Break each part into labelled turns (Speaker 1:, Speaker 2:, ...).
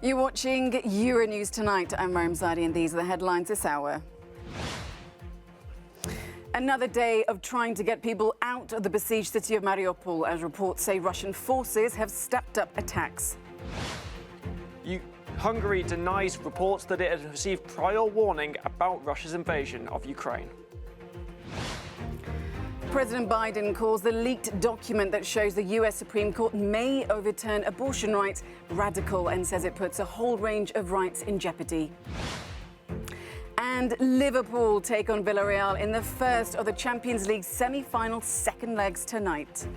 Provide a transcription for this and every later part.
Speaker 1: You're watching Euronews Tonight. I'm Mariam Zadi, and these are the headlines this hour. Another day of trying to get people out of the besieged city of Mariupol, as reports say Russian forces have stepped up attacks.
Speaker 2: Hungary denies reports that it had received prior warning about Russia's invasion of Ukraine.
Speaker 1: President Biden calls the leaked document that shows the US Supreme Court may overturn abortion rights radical and says it puts a whole range of rights in jeopardy. And Liverpool take on Villarreal in the first of the Champions League semi-final second legs tonight.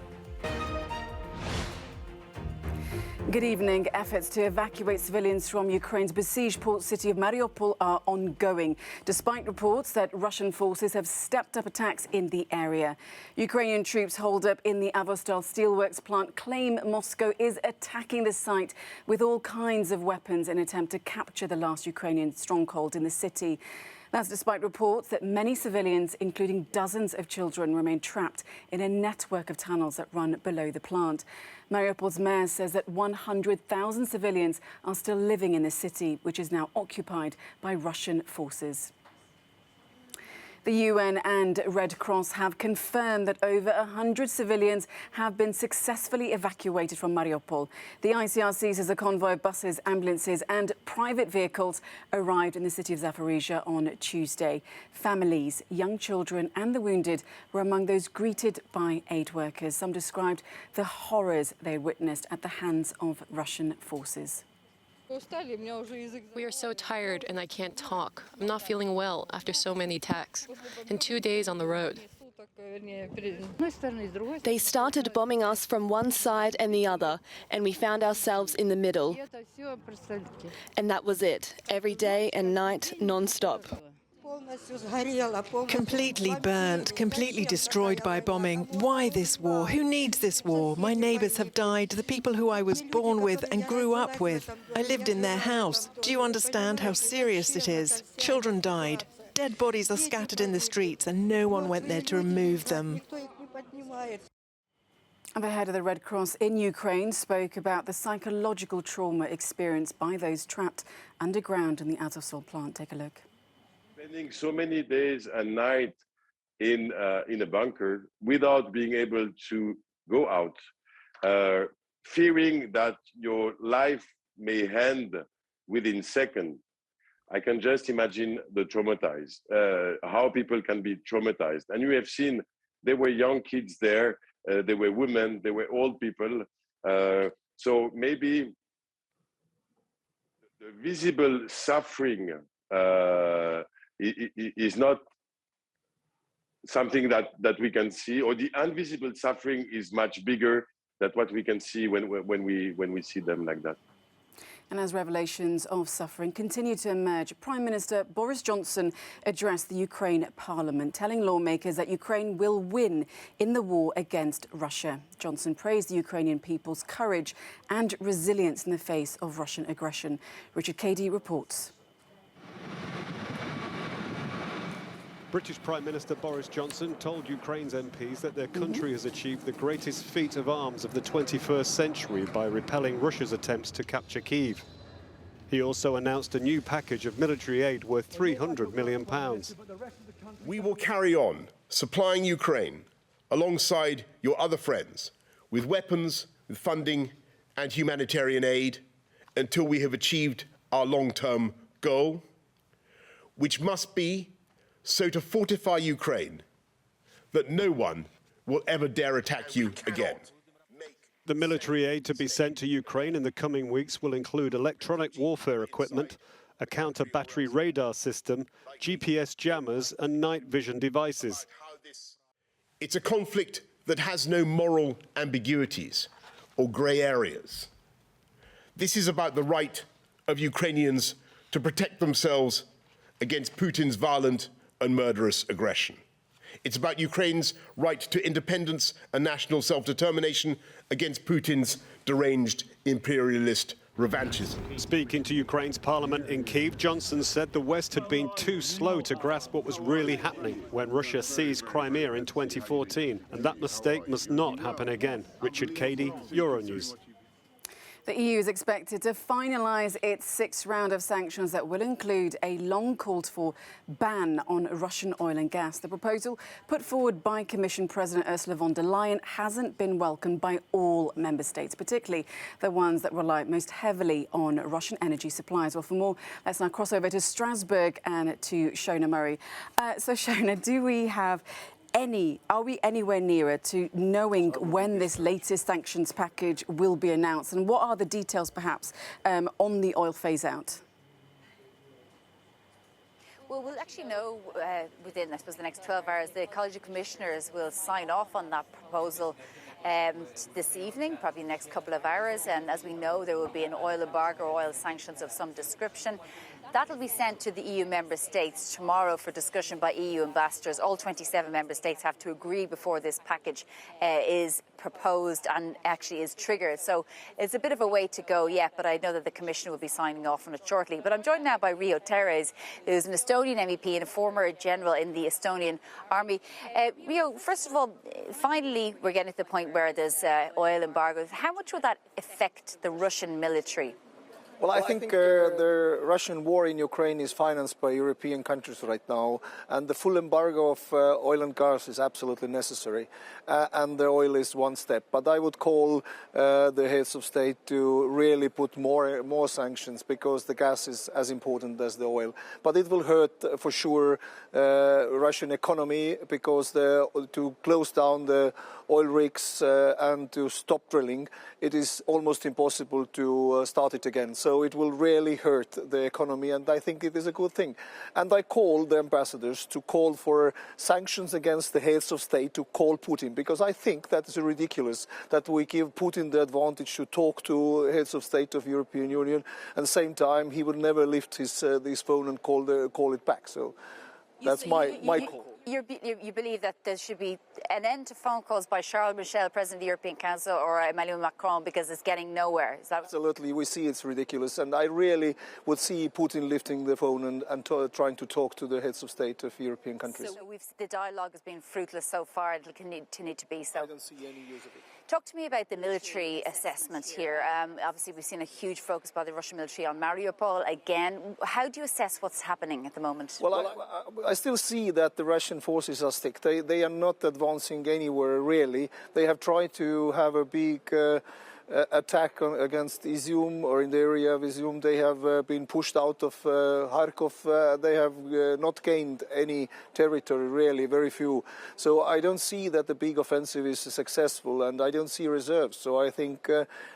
Speaker 1: Good evening. Efforts to evacuate civilians from Ukraine's besieged port city of Mariupol are ongoing, despite reports that Russian forces have stepped up attacks in the area. Ukrainian troops holed up in the Azovstal steelworks plant claim Moscow is attacking the site with all kinds of weapons in an attempt to capture the last Ukrainian stronghold in the city. That's despite reports that many civilians, including dozens of children, remain trapped in a network of tunnels that run below the plant. Mariupol's mayor says that 100,000 civilians are still living in the city, which is now occupied by Russian forces. The UN and Red Cross have confirmed that over 100 civilians have been successfully evacuated from Mariupol. The ICRC says a convoy of buses, ambulances and private vehicles arrived in the city of Zaporizhia on Tuesday. Families, young children and the wounded were among those greeted by aid workers. Some described the horrors they witnessed at the hands of Russian forces.
Speaker 3: We are so tired and I can't talk. I'm not feeling well after so many attacks and 2 days on the road.
Speaker 4: They started bombing us from one side and the other, and we found ourselves in the middle. And that was it, every day and night, non-stop.
Speaker 5: Completely burnt, completely destroyed by bombing. Why this war? Who needs this war? My neighbours have died, the people who I was born with and grew up with. I lived in their house. Do you understand how serious it is? Children died. Dead bodies are scattered in the streets and no one went there to remove them.
Speaker 1: The head of the Red Cross in Ukraine spoke about the psychological trauma experienced by those trapped underground in the Azovstal plant. Take a look.
Speaker 6: Spending so many days and nights in a bunker without being able to go out, fearing that your life may end within seconds. I can just imagine the traumatized, how people can be traumatized. And you have seen there were young kids there, there were women, there were old people. So maybe the visible suffering is not something that we can see, or the invisible suffering is much bigger than what we can see when we see them like that.
Speaker 1: And as revelations of suffering continue to emerge, Prime Minister Boris Johnson addressed the Ukraine Parliament, telling lawmakers that Ukraine will win in the war against Russia. Johnson praised the Ukrainian people's courage and resilience in the face of Russian aggression. Richard Cady reports.
Speaker 7: British Prime Minister Boris Johnson told Ukraine's MPs that their country has achieved the greatest feat of arms of the 21st century by repelling Russia's attempts to capture Kyiv. He also announced a new package of military aid worth £300 million.
Speaker 8: We will carry on supplying Ukraine alongside your other friends with weapons, with funding and humanitarian aid until we have achieved our long-term goal, which must be so to fortify Ukraine that no one will ever dare attack you again.
Speaker 7: The military aid to be sent to Ukraine in the coming weeks will include electronic warfare equipment, a counter-battery radar system, GPS jammers and night vision devices.
Speaker 8: It's a conflict that has no moral ambiguities or grey areas. This is about the right of Ukrainians to protect themselves against Putin's violent and murderous aggression. It's about Ukraine's right to independence and national self-determination against Putin's deranged imperialist revanchism.
Speaker 7: Speaking to Ukraine's parliament in Kyiv, Johnson said the West had been too slow to grasp what was really happening when Russia seized Crimea in 2014, and that mistake must not happen again. Richard Cady, Euronews.
Speaker 1: The EU is expected to finalise its sixth round of sanctions that will include a long-called-for ban on Russian oil and gas. The proposal, put forward by Commission President Ursula von der Leyen, hasn't been welcomed by all member states, particularly the ones that rely most heavily on Russian energy supplies. Well, for more, let's now cross over to Strasbourg and to Shona Murray. So, Shona, are we anywhere nearer to knowing when this latest sanctions package will be announced? And what are the details, perhaps, on the oil phase-out?
Speaker 9: Well, we'll actually know within, I suppose, the next 12 hours. The College of Commissioners will sign off on that proposal this evening, probably the next couple of hours. And as we know, there will be an oil embargo, oil sanctions of some description. That'll be sent to the EU member states tomorrow for discussion by EU ambassadors. All 27 member states have to agree before this package is proposed and actually is triggered. So it's a bit of a way to go yet, but I know that the Commission will be signing off on it shortly. But I'm joined now by Rio Teres, who's an Estonian MEP and a former general in the Estonian army. Rio, first of all, finally, we're getting to the point where there's oil embargoes. How much will that affect the Russian military?
Speaker 10: Well, I think the Russian war in Ukraine is financed by European countries right now, and the full embargo of oil and gas is absolutely necessary, and the oil is one step. But I would call the heads of state to really put more sanctions, because the gas is as important as the oil. But it will hurt for sure Russian economy, because to close down the oil rigs and to stop drilling, it is almost impossible to start it again. So it will really hurt the economy, and I think it is a good thing. And I call the ambassadors to call for sanctions against the heads of state, to call Putin, because I think that is ridiculous that we give Putin the advantage to talk to heads of state of European Union, and at the same time he will never lift his phone and call it back. So that's my call.
Speaker 9: You believe that there should be an end to phone calls by Charles Michel, President of the European Council, or Emmanuel Macron, because it's getting nowhere? Is that...
Speaker 10: Absolutely, we see it's ridiculous, and I really would see Putin lifting the phone and trying to talk to the heads of state of European countries.
Speaker 9: So the dialogue has been fruitless so far, and it'll need to be so.
Speaker 10: I don't see any use of it.
Speaker 9: Talk to me about the military assessment here. Obviously, we've seen a huge focus by the Russian military on Mariupol again. How do you assess what's happening at the moment?
Speaker 10: Well, I still see that the Russian forces are stuck. They are not advancing anywhere, really. They have tried to have a big attack against Izium, or in the area of Izium. They have been pushed out of Kharkov. They have not gained any territory, really, very few. So I don't see that the big offensive is successful, and I don't see reserves. So I think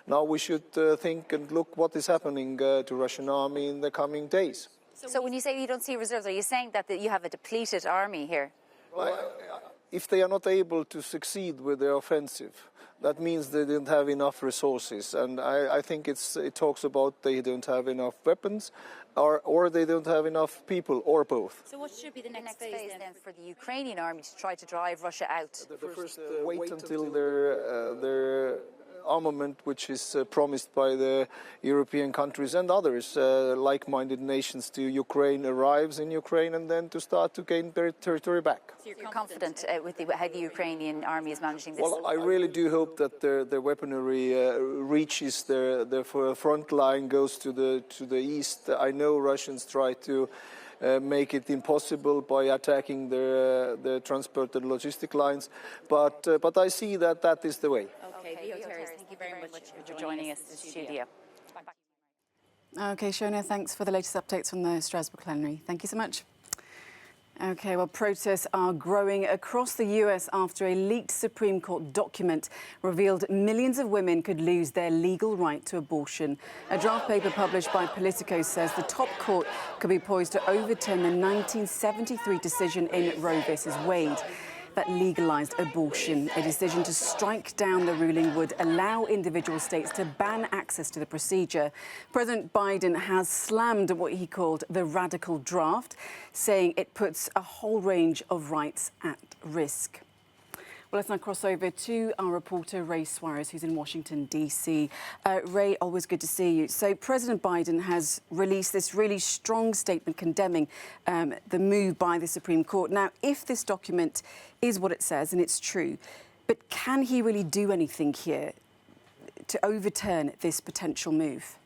Speaker 10: now we should think and look what is happening to Russian army in the coming days.
Speaker 9: So when you say you don't see reserves, are you saying that you have a depleted army here?
Speaker 10: Well, if they are not able to succeed with their offensive, that means they didn't have enough resources, and I think it talks about they don't have enough weapons, or they don't have enough people, or both.
Speaker 9: So what should be the next phase then for the Ukrainian army to try to drive Russia out?
Speaker 10: The first wait until their armament, which is promised by the European countries and others, like-minded nations, to Ukraine, arrives in Ukraine, and then to start to gain their territory back.
Speaker 9: So you're confident with how the Ukrainian army is managing this?
Speaker 10: Well, I really do hope that their weaponry reaches their front line, goes to the east. I know Russians try to make it impossible by attacking the transport and logistic lines, but I see that is the way.
Speaker 9: Okay, Rio Teres, thank you very much for joining us in the studio.
Speaker 1: Okay, Shona, thanks for the latest updates from the Strasbourg plenary. Thank you so much. Okay, well, protests are growing across the US after a leaked Supreme Court document revealed millions of women could lose their legal right to abortion. A draft paper published by Politico says the top court could be poised to overturn the 1973 decision in Roe v. Wade that legalized abortion. A decision to strike down the ruling would allow individual states to ban access to the procedure. President Biden has slammed what he called the radical draft, saying it puts a whole range of rights at risk. Well, let's now cross over to our reporter, Ray Suarez, who's in Washington, D.C. Ray, always good to see you. So President Biden has released this really strong statement condemning the move by the Supreme Court. Now, if this document is what it says, and it's true, but can he really do anything here? to overturn this potential move?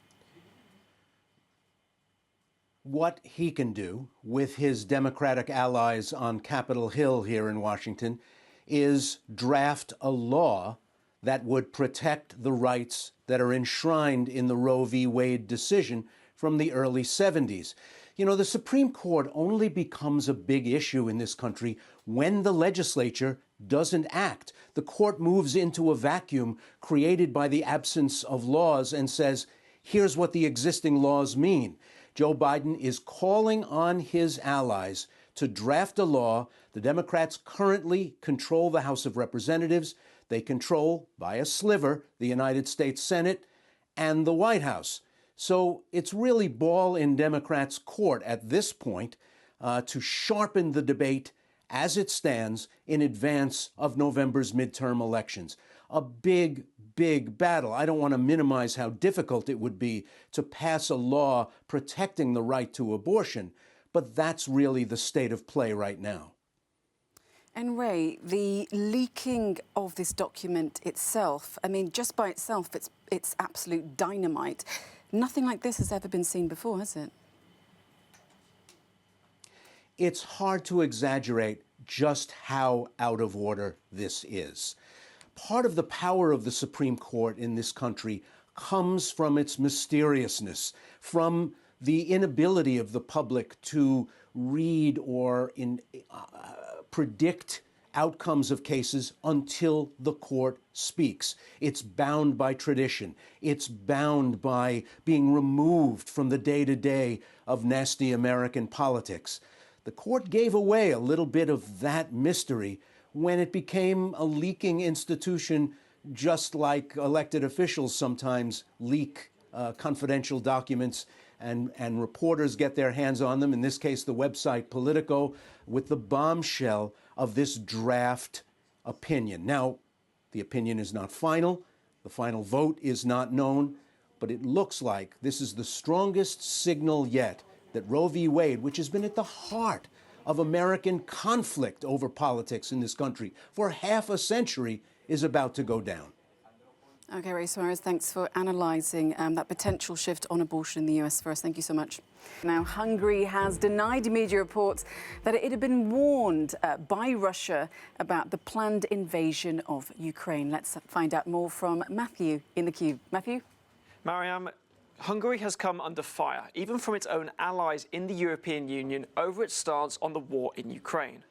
Speaker 11: What he can do with his Democratic allies on Capitol Hill here in Washington is draft a law that would protect the rights that are enshrined in the Roe v. Wade decision from the early 70s. You know, the Supreme Court only becomes a big issue in this country when the legislature doesn't act. The court moves into a vacuum created by the absence of laws and says, here's what the existing laws mean. Joe Biden is calling on his allies to draft a law. The Democrats currently control the House of Representatives. They control, by a sliver, the United States Senate and the White House. So it's really ball in Democrats' court at this point to sharpen the debate as it stands in advance of November's midterm elections. A big, big battle. I don't want to minimize how difficult it would be to pass a law protecting the right to abortion, but that's really the state of play right now.
Speaker 1: And Ray, the leaking of this document itself, I mean, just by itself, it's absolute dynamite. Nothing like this has ever been seen before, has it?
Speaker 11: It's hard to exaggerate just how out of order this is. Part of the power of the Supreme Court in this country comes from its mysteriousness, from the inability of the public to read or predict outcomes of cases until the court speaks. It's bound by tradition. It's bound by being removed from the day-to-day of nasty American politics. The court gave away a little bit of that mystery when it became a leaking institution, just like elected officials sometimes leak confidential documents and reporters get their hands on them, in this case the website Politico, with the bombshell of this draft opinion. Now, the opinion is not final, the final vote is not known, but it looks like this is the strongest signal yet that Roe v. Wade, which has been at the heart of American conflict over politics in this country for half a century, is about to go down.
Speaker 1: OK, Ray Suarez, thanks for analysing that potential shift on abortion in the US for us. Thank you so much. Now, Hungary has denied media reports that it had been warned by Russia about the planned invasion of Ukraine. Let's find out more from Matthew in the queue. Matthew?
Speaker 2: Mariam, Hungary has come under fire, even from its own allies in the European Union, over its stance on the war in Ukraine.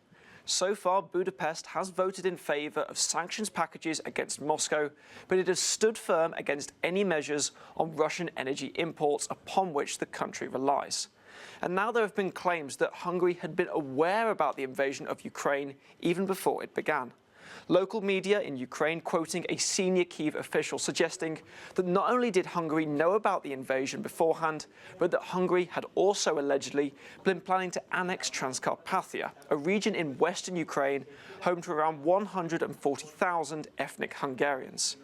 Speaker 2: So far, Budapest has voted in favour of sanctions packages against Moscow, but it has stood firm against any measures on Russian energy imports upon which the country relies. And now there have been claims that Hungary had been aware about the invasion of Ukraine even before it began. Local media in Ukraine quoting a senior Kyiv official suggesting that not only did Hungary know about the invasion beforehand, but that Hungary had also allegedly been planning to annex Transcarpathia, a region in western Ukraine home to around 140,000 ethnic Hungarians.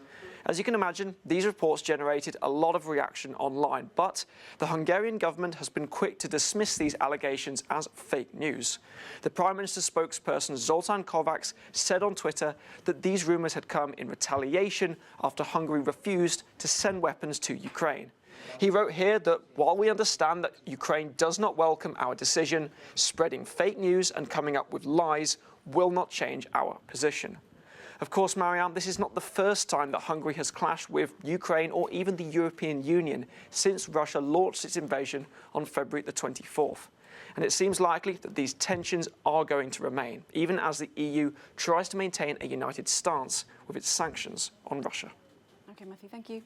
Speaker 2: As you can imagine, these reports generated a lot of reaction online, but the Hungarian government has been quick to dismiss these allegations as fake news. The Prime Minister's spokesperson Zoltán Kovács said on Twitter that these rumours had come in retaliation after Hungary refused to send weapons to Ukraine. He wrote here that while we understand that Ukraine does not welcome our decision, spreading fake news and coming up with lies will not change our position. Of course, Marianne, this is not the first time that Hungary has clashed with Ukraine or even the European Union since Russia launched its invasion on February the 24th. And it seems likely that these tensions are going to remain, even as the EU tries to maintain a united stance with its sanctions on Russia.
Speaker 1: OK, Matthew, thank you.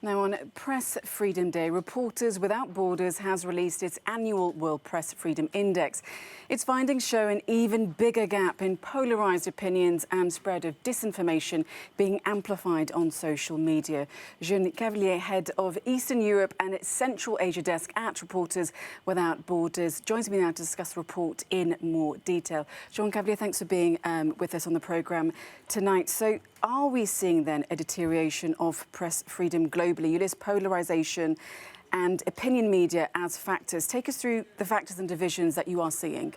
Speaker 1: Now, on Press Freedom Day, Reporters Without Borders has released its annual World Press Freedom Index. Its findings show an even bigger gap in polarised opinions and spread of disinformation being amplified on social media. Jean Cavalier, head of Eastern Europe and Central Asia desk at Reporters Without Borders, joins me now to discuss the report in more detail. Jean Cavalier, thanks for being with us on the programme tonight. So, are we seeing then a deterioration of press freedom globally? You list polarisation and opinion media as factors. Take us through the factors and divisions that you are seeing.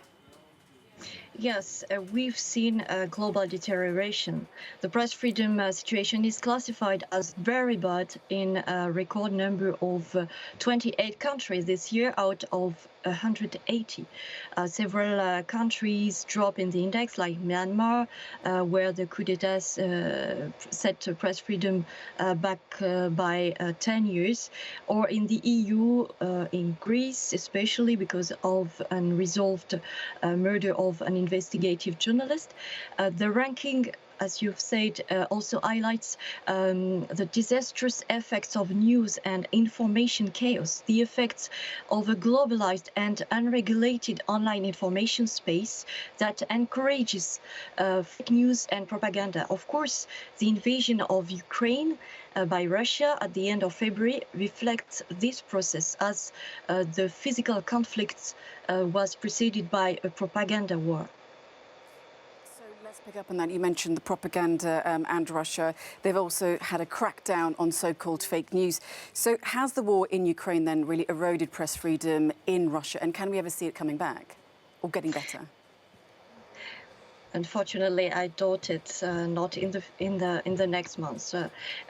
Speaker 12: Yes, we've seen a global deterioration. The press freedom situation is classified as very bad in a record number of 28 countries this year out of 180. Several countries drop in the index, like Myanmar, where the coup d'etat set press freedom back by 10 years, or in the EU, in Greece, especially because of unresolved murder of an investigative journalist. The ranking, as you've said, also highlights the disastrous effects of news and information chaos, the effects of a globalized and unregulated online information space that encourages fake news and propaganda. Of course, the invasion of Ukraine by Russia at the end of February reflects this process, as the physical conflict was preceded by a propaganda war.
Speaker 1: So let's pick up on that. You mentioned the propaganda and Russia. They've also had a crackdown on so-called fake news. So has the war in Ukraine then really eroded press freedom in Russia? And can we ever see it coming back or getting better?
Speaker 12: Unfortunately, I doubt it. Not in the next months.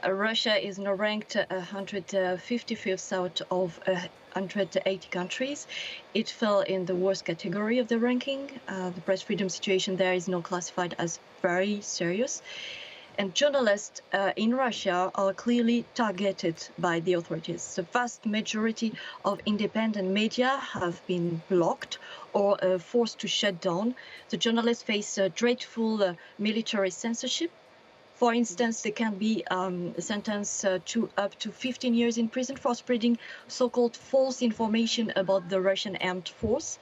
Speaker 12: Russia is now ranked 155th out of 180 countries. It fell in the worst category of the ranking. The press freedom situation there is now classified as very serious. And journalists in Russia are clearly targeted by the authorities. The vast majority of independent media have been blocked or forced to shut down. The journalists face dreadful military censorship. For instance, they can be sentenced to up to 15 years in prison for spreading so-called false information about the Russian armed force.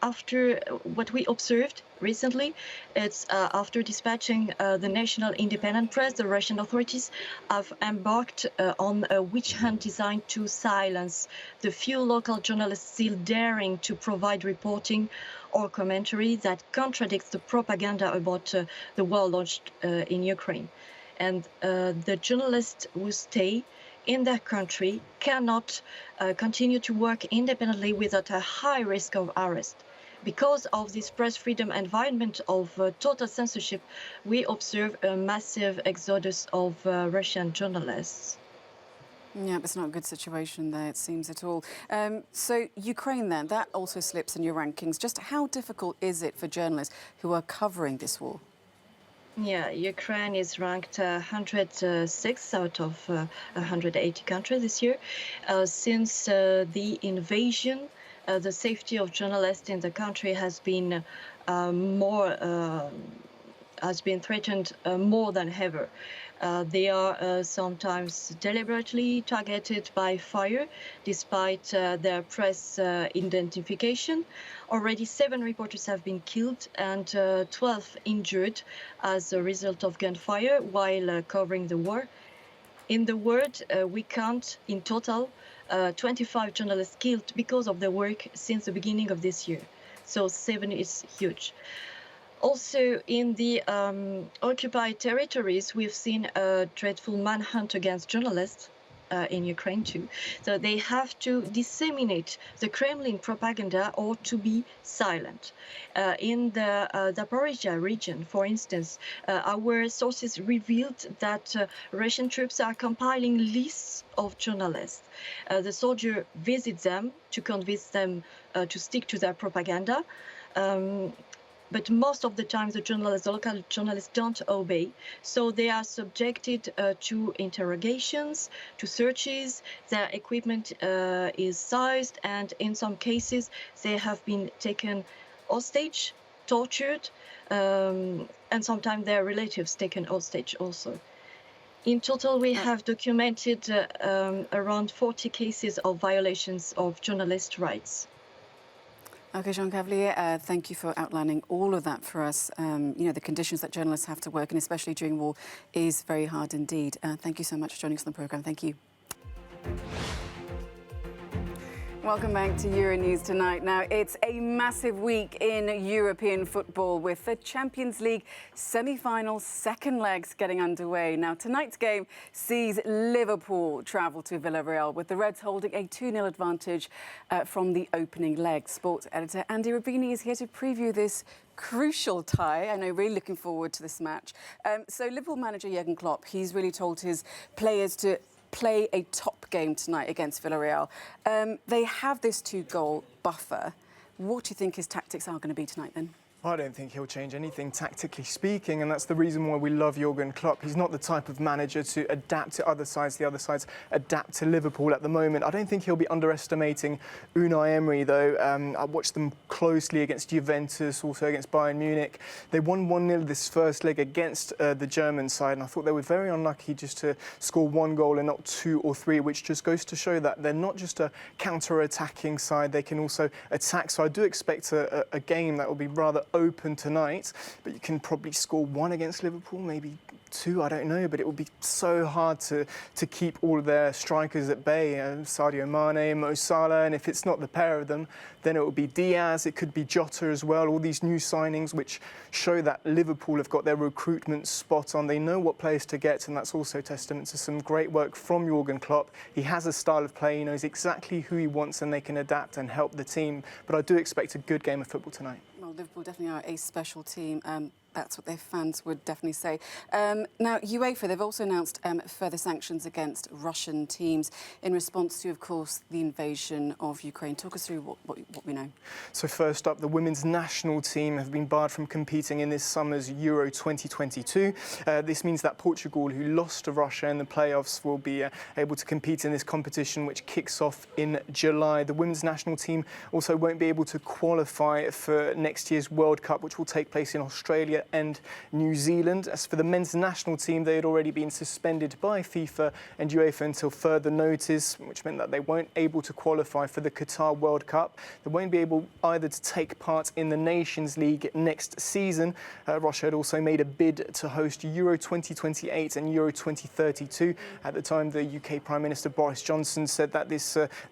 Speaker 12: After what we observed recently, it's after dispatching the National Independent Press, the Russian authorities have embarked on a witch hunt designed to silence the few local journalists still daring to provide reporting or commentary that contradicts the propaganda about the war launched in Ukraine. And the journalists who stay in their country cannot continue to work independently without a high risk of arrest. Because of this press freedom environment of total censorship, we observe a massive exodus of Russian journalists.
Speaker 1: Yeah, it's not a good situation there, it seems, at all. So Ukraine, then, that also slips in your rankings. Just how difficult is it for journalists who are covering this war?
Speaker 12: Yeah, Ukraine is ranked 106 out of 180 countries this year. Since the invasion, the safety of journalists in the country has been threatened more than ever. They are sometimes deliberately targeted by fire, despite their press identification. Already 7 reporters have been killed and 12 injured as a result of gunfire while covering the war. In the world, we count in total 25 journalists killed because of their work since the beginning of this year. So 7 is huge. Also, in the occupied territories, we've seen a dreadful manhunt against journalists in Ukraine too. So they have to disseminate the Kremlin propaganda or to be silent. In the Zaporizhia region, for instance, our sources revealed that Russian troops are compiling lists of journalists. The soldier visits them to convince them to stick to their propaganda. But most of the time, the local journalists don't obey. So they are subjected to interrogations, to searches. Their equipment is seized, and in some cases, they have been taken hostage, tortured, and sometimes their relatives taken hostage also. In total, we have documented around 40 cases of violations of journalist rights.
Speaker 1: OK, Jean Cavalier, thank you for outlining all of that for us. You know, the conditions that journalists have to work in, especially during war, is very hard indeed. Thank you so much for joining us on the programme. Thank you. Welcome back to Euronews Tonight. Now, it's a massive week in European football with the Champions League semi-final second legs getting underway. Now, tonight's game sees Liverpool travel to Villarreal with the Reds holding a 2-0 advantage from the opening leg. Sports editor Andy Rubini is here to preview this crucial tie. I know, really looking forward to this match. So Liverpool manager Jurgen Klopp, he's really told his players to play a top game tonight against Villarreal. They have this 2-goal buffer. What do you think his tactics are going to be tonight then?
Speaker 13: I don't think he'll change anything tactically speaking, and that's the reason why we love Jurgen Klopp. He's not the type of manager to adapt to other sides. The other sides adapt to Liverpool at the moment. I don't think he'll be underestimating Unai Emery, though. I watched them closely against Juventus, also against Bayern Munich. They won 1-0 this first leg against the German side, and I thought they were very unlucky just to score 1 goal and not 2 or 3, which just goes to show that they're not just a counter-attacking side, they can also attack. So I do expect a game that will be rather open tonight, but you can probably score 1 against Liverpool, maybe 2, I don't know, but it will be so hard to keep all of their strikers at bay, Sadio Mane, Mo Salah, and if it's not the pair of them, then it will be Diaz, it could be Jota as well, all these new signings which show that Liverpool have got their recruitment spot on. They know what players to get, and that's also testament to some great work from Jurgen Klopp. He has a style of play, he knows exactly who he wants, and they can adapt and help the team. But I do expect a good game of football tonight.
Speaker 1: Well, Liverpool definitely are a special team. That's what their fans would definitely say. Now, UEFA, they've also announced further sanctions against Russian teams in response to, of course, the invasion of Ukraine. Talk us through what we know.
Speaker 13: So first up, the women's national team have been barred from competing in this summer's Euro 2022. This means that Portugal, who lost to Russia in the playoffs, will be able to compete in this competition, which kicks off in July. The women's national team also won't be able to qualify for next year's World Cup, which will take place in Australia and New Zealand. As for the men's national team, they had already been suspended by FIFA and UEFA until further notice, which meant that they weren't able to qualify for the Qatar World Cup. They won't be able either to take part in the Nations League next season. Russia had also made a bid to host Euro 2028 and Euro 2032. At the time, the UK Prime Minister Boris Johnson said that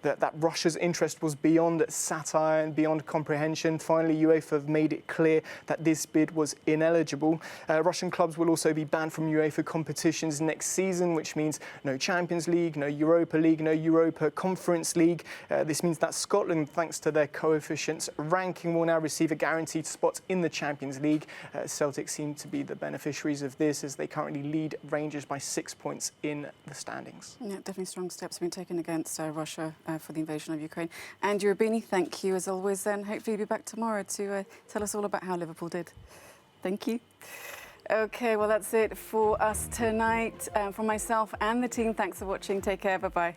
Speaker 13: that Russia's interest was beyond satire and beyond comprehension. Finally, UEFA have made it clear that this bid was ineligible. Russian clubs will also be banned from UEFA competitions next season, which means no Champions League, no Europa League, no Europa Conference League. This means that Scotland, thanks to their coefficients ranking, will now receive a guaranteed spot in the Champions League. Celtic seem to be the beneficiaries of this, as they currently lead Rangers by 6 points in the standings.
Speaker 1: Yeah, definitely strong steps have been taken against Russia for the invasion of Ukraine. Andy Rubini, thank you as always, and hopefully you'll be back tomorrow to tell us all about how Liverpool did. Thank you. OK, well, that's it for us tonight. From myself and the team, thanks for watching. Take care. Bye-bye.